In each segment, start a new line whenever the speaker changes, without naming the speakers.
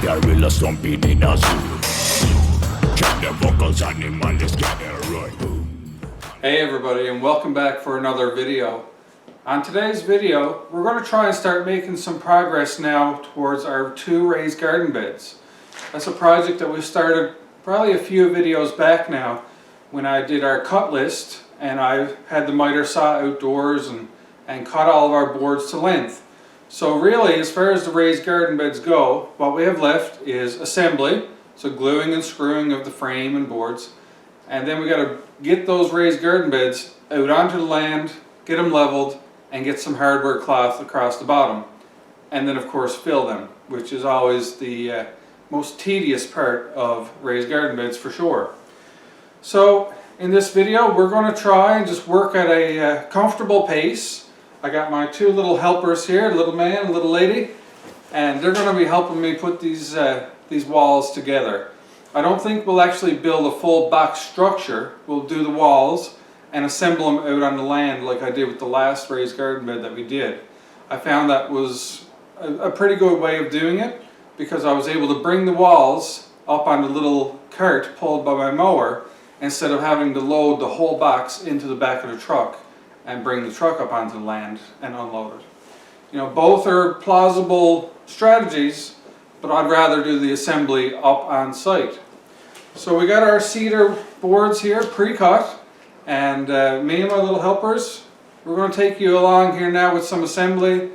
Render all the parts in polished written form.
gorilla stomping in a zoo. Check the vocals, animal, let's get it right. Boom.
Hey everybody, and welcome back for another video. On today's video, we're going to try and start making some progress now towards our 2 raised garden beds. That's a project that we started probably a few videos back now when I did our cut list and I had the miter saw outdoors and cut all of our boards to length. So really, as far as the raised garden beds go, what we have left is assembly, so gluing and screwing of the frame and boards, and then we got to get those raised garden beds out onto the land, get them leveled, and get some hardware cloth across the bottom, and then of course fill them, which is always the most tedious part of raised garden beds for sure. So in this video we're going to try and just work at a comfortable pace. I got my 2 little helpers here, a little man, a little lady, and they're going to be helping me put these walls together. I don't think we'll actually build a full box structure. We'll do the walls and assemble them out on the land like I did with the last raised garden bed that we did. I found that was a pretty good way of doing it because I was able to bring the walls up on the little cart pulled by my mower instead of having to load the whole box into the back of the truck and bring the truck up onto the land and unload it. You know, both are plausible strategies, but I'd rather do the assembly up on site. So we got our cedar boards here pre-cut, and me and my little helpers, we're going to take you along here now with some assembly.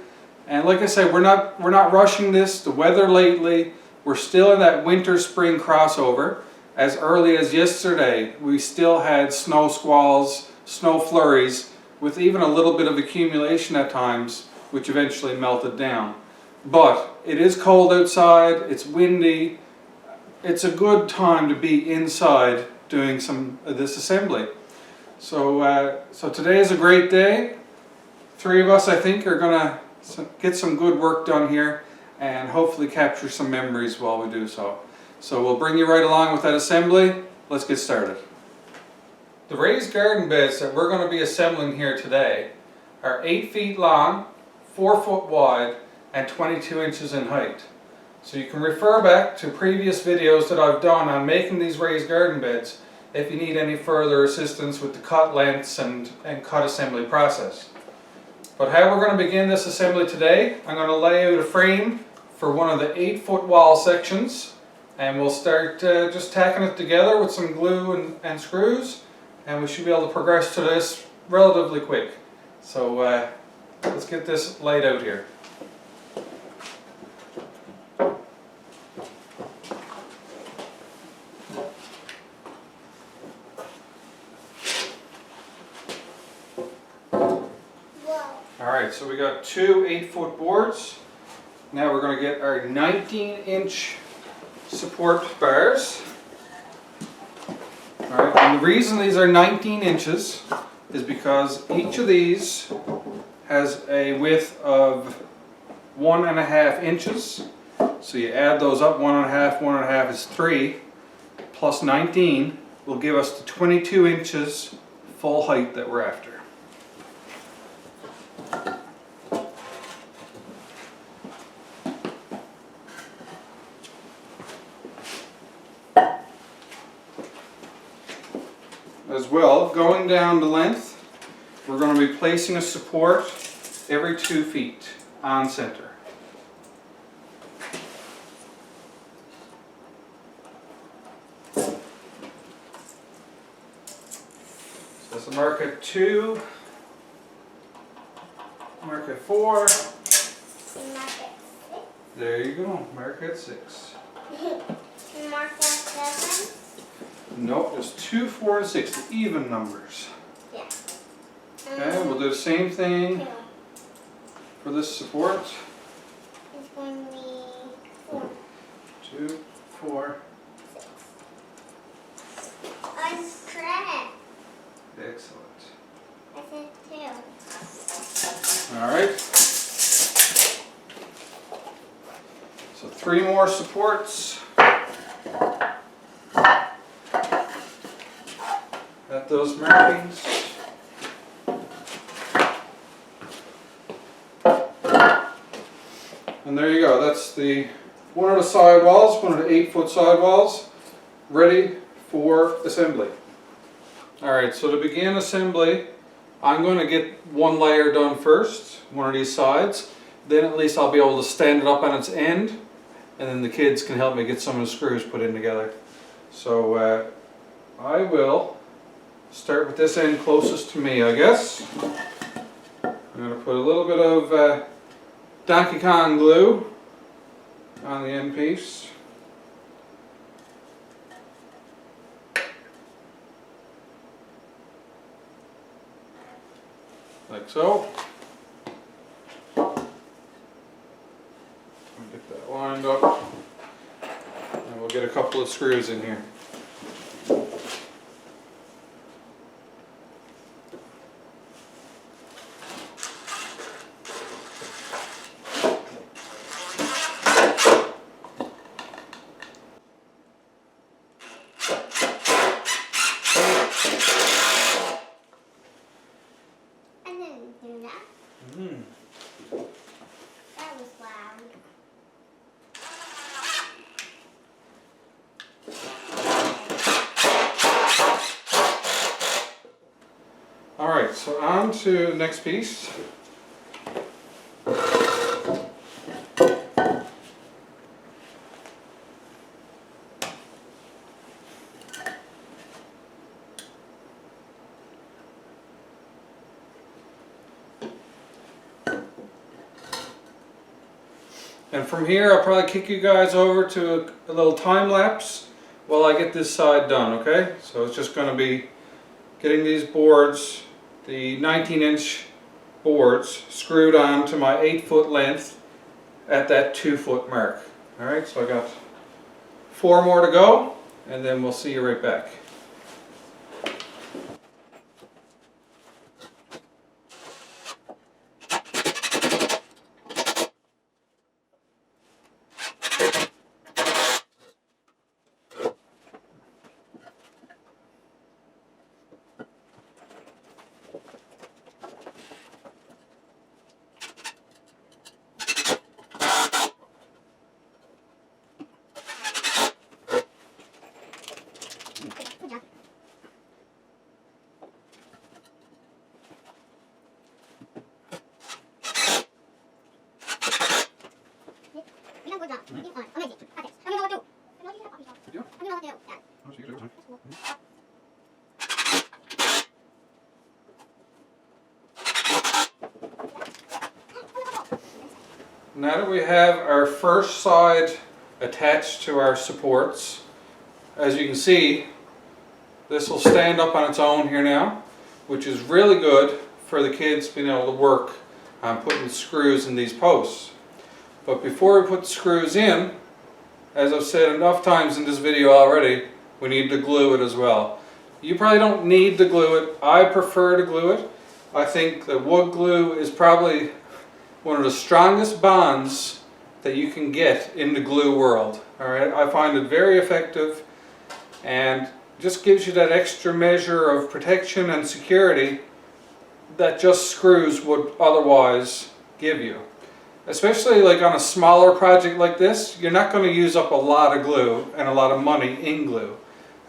And like I said, we're not rushing this. The weather lately, we're still in that winter-spring crossover. As early as yesterday, we still had snow squalls, snow flurries, with even a little bit of accumulation at times, which eventually melted down. But it is cold outside, it's windy, it's a good time to be inside doing some of this assembly. So today is a great day. 3 of us, I think, are gonna get some good work done here and hopefully capture some memories while we do so. So we'll bring you right along with that assembly. Let's get started. The raised garden beds that we're going to be assembling here today are 8 feet long, 4 foot wide, and 22 inches in height. So you can refer back to previous videos that I've done on making these raised garden beds if you need any further assistance with the cut lengths and cut assembly process. But how we're going to begin this assembly today, I'm going to lay out a frame for one of the 8 foot wall sections, and we'll start just tacking it together with some glue and screws, and we should be able to progress to this relatively quick. So let's get this laid out here. Alright, so we got 2 8 foot boards. Now we're going to get our 19-inch support bars. Alright, and the reason these are 19 inches is because each of these has a width of 1.5 inches. So you add those up, 1.5, 1.5 is 3, plus 19 will give us the 22 inches full height that we're after. As well, going down the length, we're going to be placing a support every 2 feet on center. So that's a mark at 2, mark at 4,
Mark at 6.
there you go, mark at 6.
Mark at 7.
Nope, just 2, 4, and 6, the even numbers.
Yeah.
Okay, we'll do the same thing
2.
for this support.
It's going to be 4.
2, 4.
6. I'm correct.
Excellent.
I said 2.
Alright. So 3 more supports. At those markings. And there you go, that's the one of the sidewalls, one of the 8-foot sidewalls, ready for assembly. Alright, so to begin assembly, I'm going to get one layer done first, one of these sides. Then at least I'll be able to stand it up on its end, and then the kids can help me get some of the screws put in together. So I will start with this end closest to me, I guess. I'm going to put a little bit of Donkey Kong glue on the end piece. Like so. Get that lined up. And we'll get a couple of screws in here.
That was loud.
Alright, so on to the next piece. And from here I'll probably kick you guys over to a little time lapse while I get this side done, okay? So it's just going to be getting these boards, the 19-inch boards, screwed on to my 8-foot length at that 2-foot mark. Alright, so I got 4 more to go, and then we'll see you right back. Now that we have our first side attached to our supports, as you can see, this will stand up on its own here now, which is really good for the kids being able to work on putting screws in these posts. But before we put the screws in, as I've said enough times in this video already, we need to glue it as well. You probably don't need to glue it. I prefer to glue it. I think that wood glue is probably one of the strongest bonds that you can get in the glue world. Alright, I find it very effective and just gives you that extra measure of protection and security that just screws would otherwise give you. Especially like on a smaller project like this, you're not going to use up a lot of glue and a lot of money in glue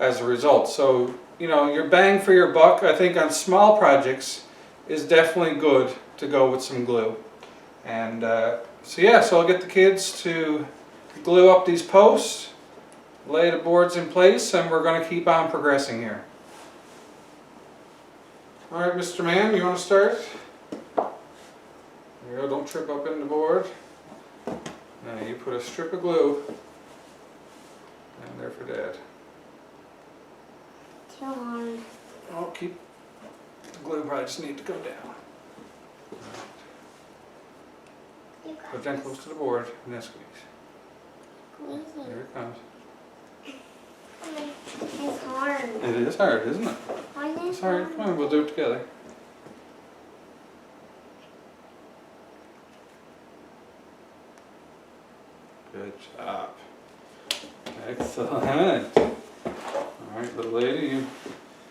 as a result. So, you know, your bang for your buck, I think on small projects is definitely good to go with some glue. And so I'll get the kids to glue up these posts, lay the boards in place, and we're going to keep on progressing here. Alright, Mr. Man, you want to start? There you go, don't trip up in the board. Now you put a strip of glue in there for Dad.
Too long.
Oh, the glue probably just need to go down.
You got
Put that close to the board and then squeeze.
squeezing.
Here it comes.
It's hard.
It is hard, isn't it?
Why is it
It's hard. Come on, we'll do it together. Good job. Excellent. Alright, little lady, you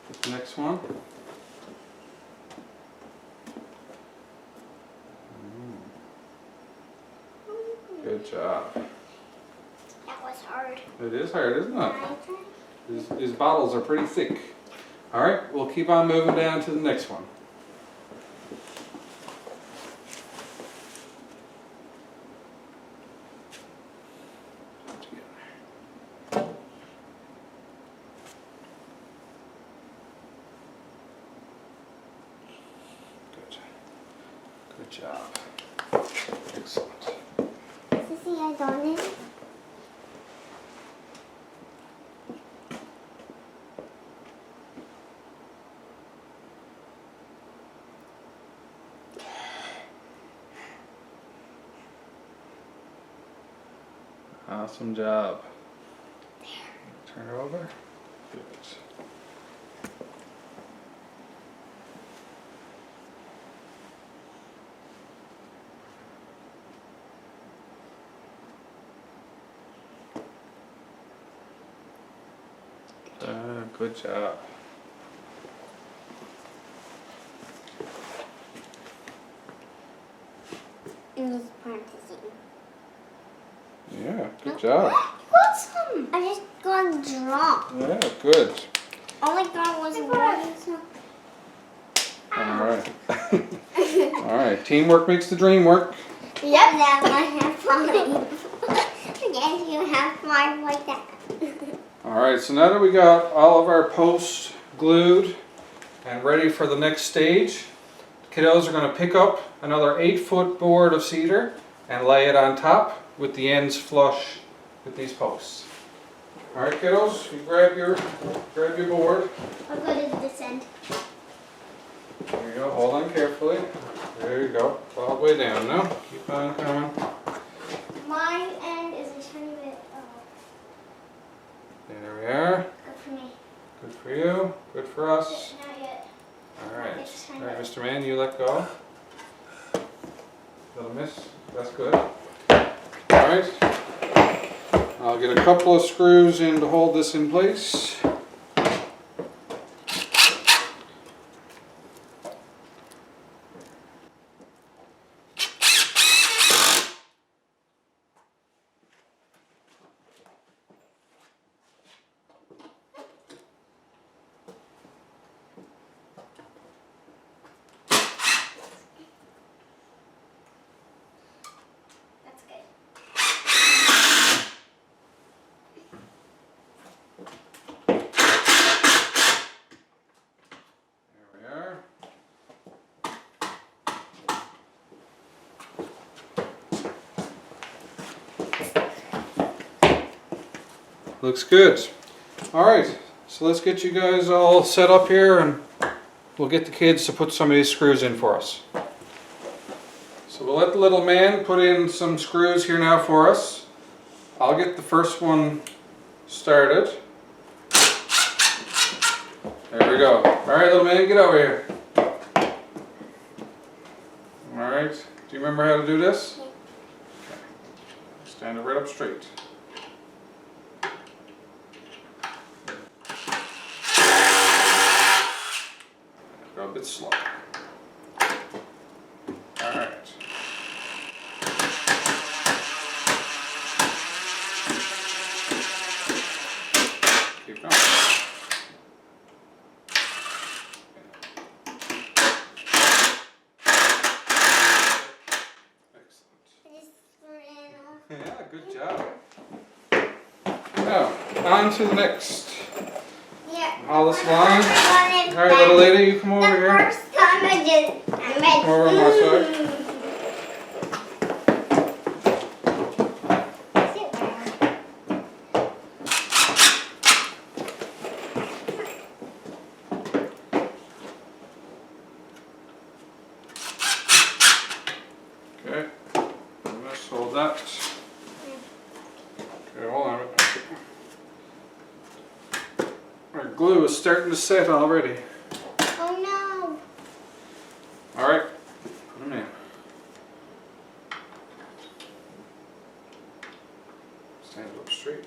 get the next one. Good job.
hard.
It is hard, isn't it?
Can I try?
These bottles are pretty thick. All right, we'll keep on moving down to the next one. Good job. Excellent.
Sissy, I got it.
Awesome job. Turn her over. Good. Good job.
And this parentheses.
Yeah, good job.
Got some. I just got drunk.
Yeah, good.
All I got was water.
All right. All right. Teamwork makes the dream work.
Yep, that might have five. Yes, you have five like that.
All right. So now that we got all of our posts glued and ready for the next stage, the kiddos are going to pick up another 8-foot board of cedar and lay it on top with the ends flush with these posts. All right, kiddos, you grab your board.
How good is this end?
There you go. Hold on carefully. There you go. All the way down now. Keep on coming.
My end is a tiny bit
There we are.
good for me.
Good for you. Good for us.
Not yet.
All right. All right, Mr. Man, you let go. Little miss. That's good. All right. I'll get a couple of screws in to hold this in place.
That's good.
There we are. Looks good. All right, so let's get you guys all set up here and we'll get the kids to put some of these screws in for us. So we'll let the little man put in some screws here now for us. I'll get the first one started. There we go. All right, little man, get over here. All right, do you remember how to do this?
Yeah.
Okay. Stand it right up straight. Go a bit slow. All right. Keep going. Yeah, good job. Now, on to the next.
Yeah.
All this line. All right, little lady, you come over here.
The first time I did, I made.
Come over on my side. Okay, let's hold that. Okay, hold on. Our glue is starting to set already.
Oh
All right, put them in. Stand up straight.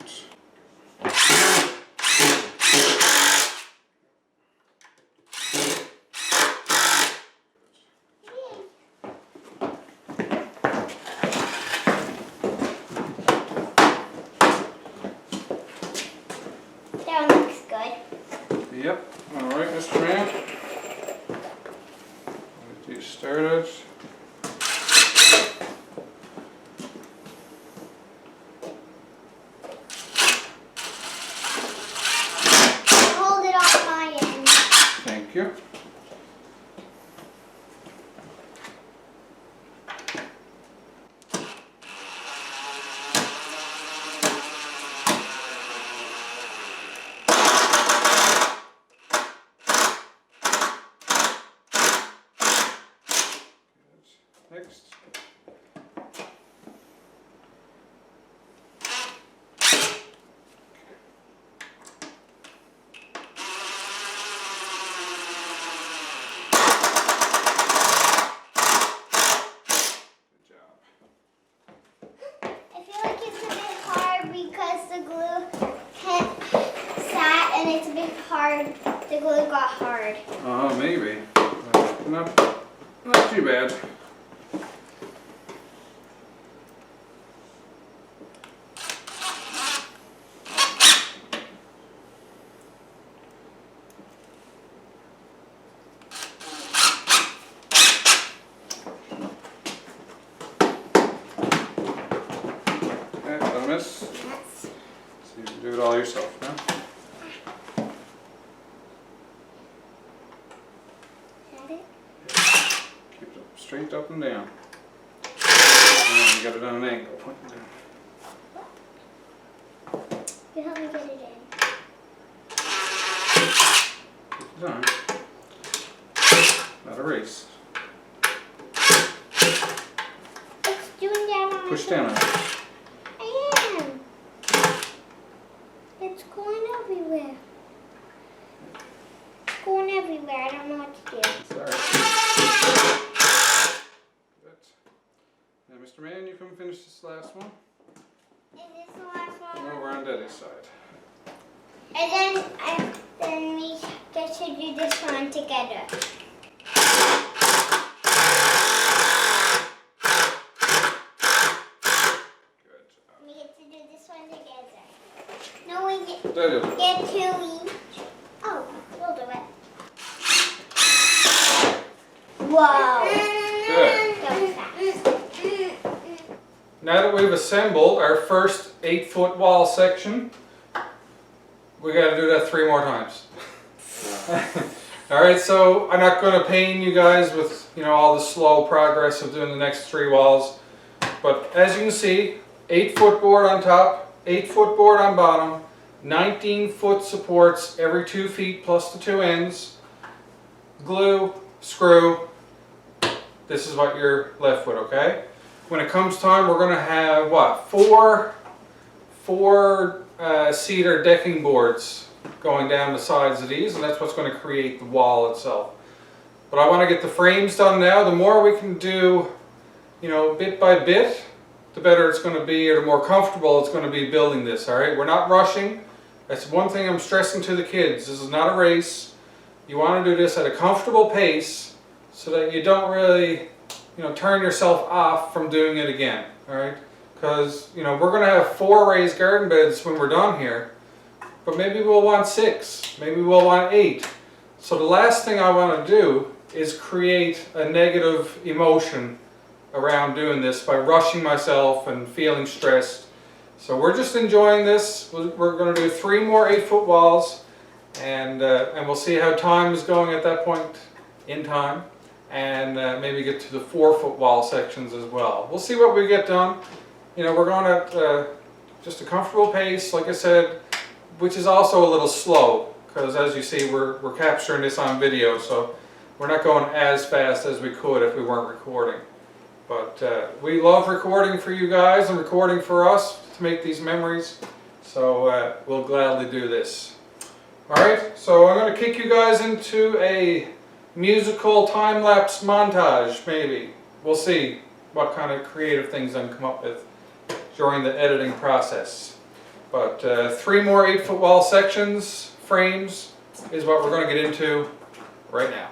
the glue sat and it's a bit hard. The glue got hard.
Oh, maybe. Not too bad. Miss.
That's
So you can do it all yourself now.
that it.
Keep it straight up and down. And then you got it on an angle. Pointing down.
You help me get it in.
Keep it on. Not a race.
It's doing that on
Push
its
down
own.
on it.
I am. It's going everywhere. It's going everywhere. I don't know what to do.
It's all right. Good. Now, Mr. Man, you come finish this last one.
Is this the last one?
Over on Daddy's side.
And then we get to do this one together.
Good job.
We get to do this one together. No, we get
Daddy will do it.
two each. Oh, we'll do it. Whoa.
Good.
That was fast.
Now that we've assembled our first 8-foot wall section, we got to do that 3 more times. Alright, so I'm not going to pain you guys with, all the slow progress of doing the next 3 walls. But as you can see, 8-foot board on top, 8-foot board on bottom, 19-foot supports every 2 feet plus the 2 ends, glue, screw. This is what you're left with, okay? When it comes time, we're going to have, what, four cedar decking boards going down the sides of these, and that's what's going to create the wall itself. But I want to get the frames done now. The more we can do, bit by bit, the better it's going to be, or the more comfortable it's going to be building this, all right? We're not rushing. That's one thing I'm stressing to the kids. This is not a race. You want to do this at a comfortable pace so that you don't really, turn yourself off from doing it again, all right? Because, we're going to have 4 raised garden beds when we're done here, but maybe we'll want 6, maybe we'll want 8. So the last thing I want to do is create a negative emotion around doing this by rushing myself and feeling stressed. So we're just enjoying this. We're going to do 3 more 8-foot walls, and we'll see how time is going at that point in time, and maybe get to the 4-foot wall sections as well. We'll see what we get done. We're going at just a comfortable pace, like I said, which is also a little slow, because as you see, we're capturing this on video, so we're not going as fast as we could if we weren't recording. But we love recording for you guys and recording for us to make these memories, so we'll gladly do this. Alright, so I'm going to kick you guys into a musical time-lapse montage, maybe. We'll see what kind of creative things I can come up with during the editing process. But 3 more 8-foot wall sections, frames, is what we're going to get into right now.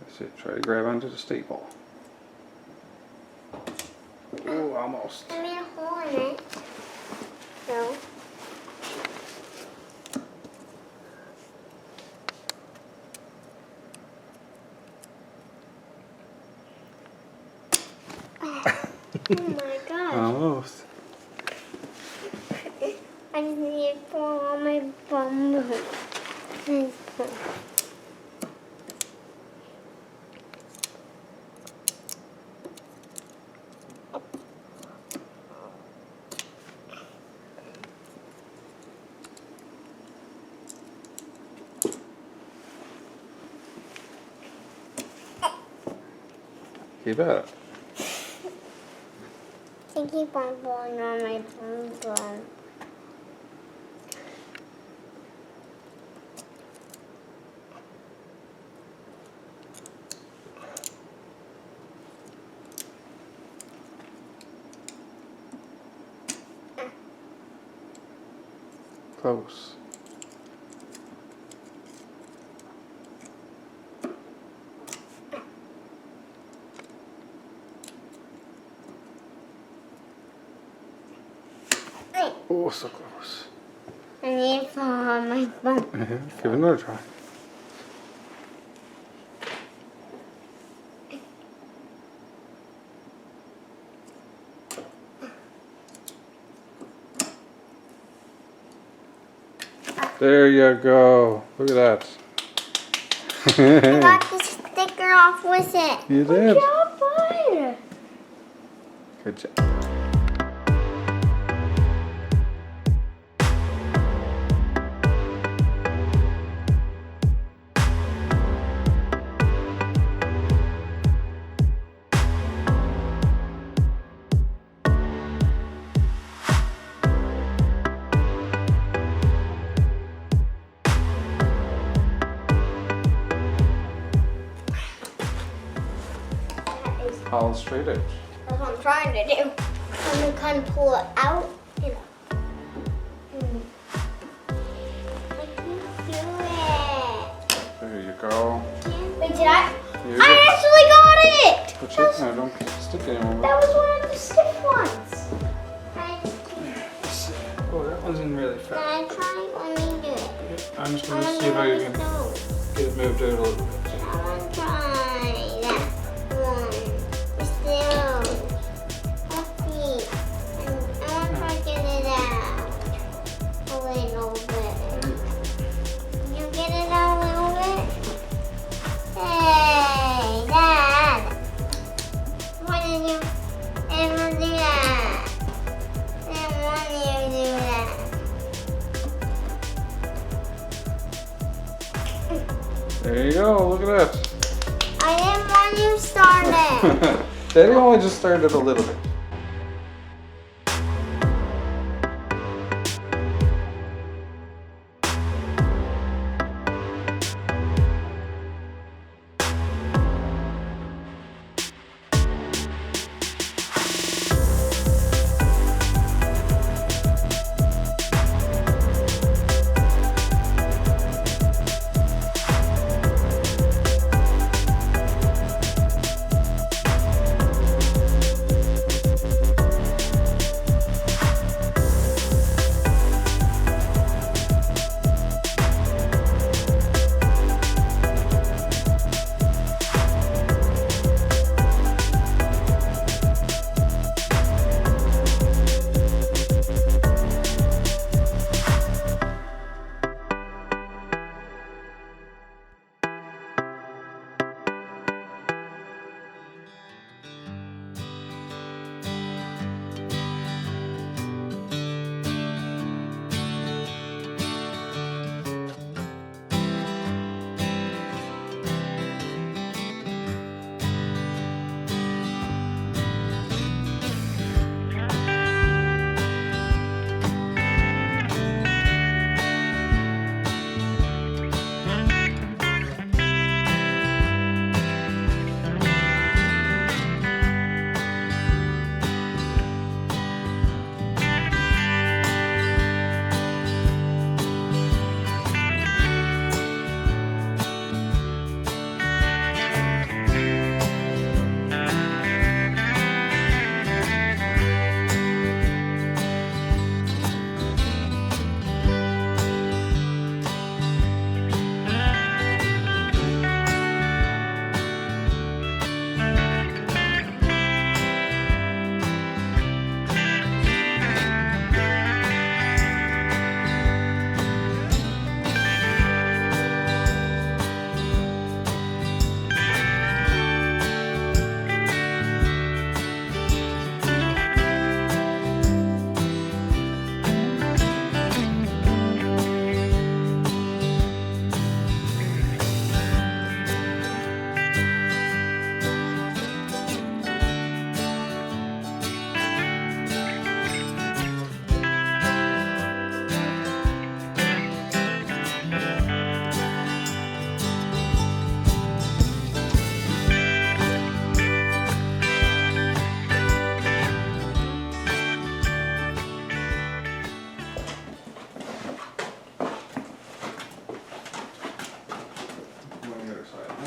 That's it. Try to grab onto the staple. Oh, almost.
I made a hole in it. So. Oh my gosh.
Almost.
I just need to pour all my bum.
Keep at it.
I keep on pouring on my bum.
Close. Oh, so close.
I need to pour on my bum.
Yeah, give it another try. There you go. Look at
I
that.
got the sticker off with it.
You did.
Good job, bud.
Good job.
That is
All straight edge.
That's what I'm trying to do. I'm gonna kind of pull it out. I can't do it.
There you go.
Wait, did I?
You're
I
good.
actually got it!
Put your, no, don't stick it anymore.
That was one of the stiff ones. I
Let's see. Oh, that one's in really fast.
I'm trying. Let me do it.
I'm just
I
going to
wanna
see how you
do
can
this
get it moved out a little bit.
I want to try that one. Still. Let's see. I want to try to get it out a little bit. Can you get it out a little bit? Hey, Dad. Why did you ever do that? I didn't want you to do that.
There you go. Look at that.
I didn't want you to start it.
Daddy only just started a little bit.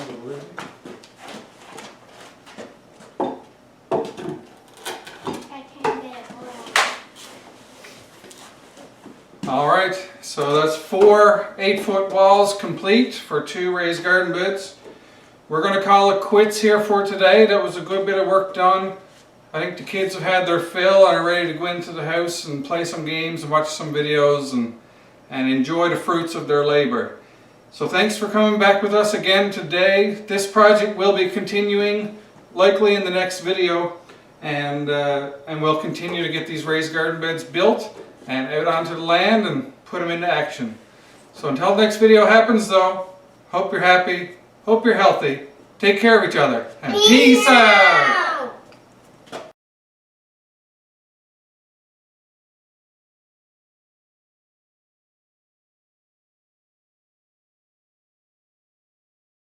I can't get it all.
All right, so that's 4 8-foot walls complete for 2 raised garden beds. We're going to call it quits here for today. That was a good bit of work done. I think the kids have had their fill and are ready to go into the house and play some games and watch some videos and enjoy the fruits of their labor. So thanks for coming back with us again today. This project will be continuing likely in the next video, and we'll continue to get these raised garden beds built and out onto the land and put them into action. So until the next video happens though, hope you're happy, hope you're healthy, take care of each other, and peace out!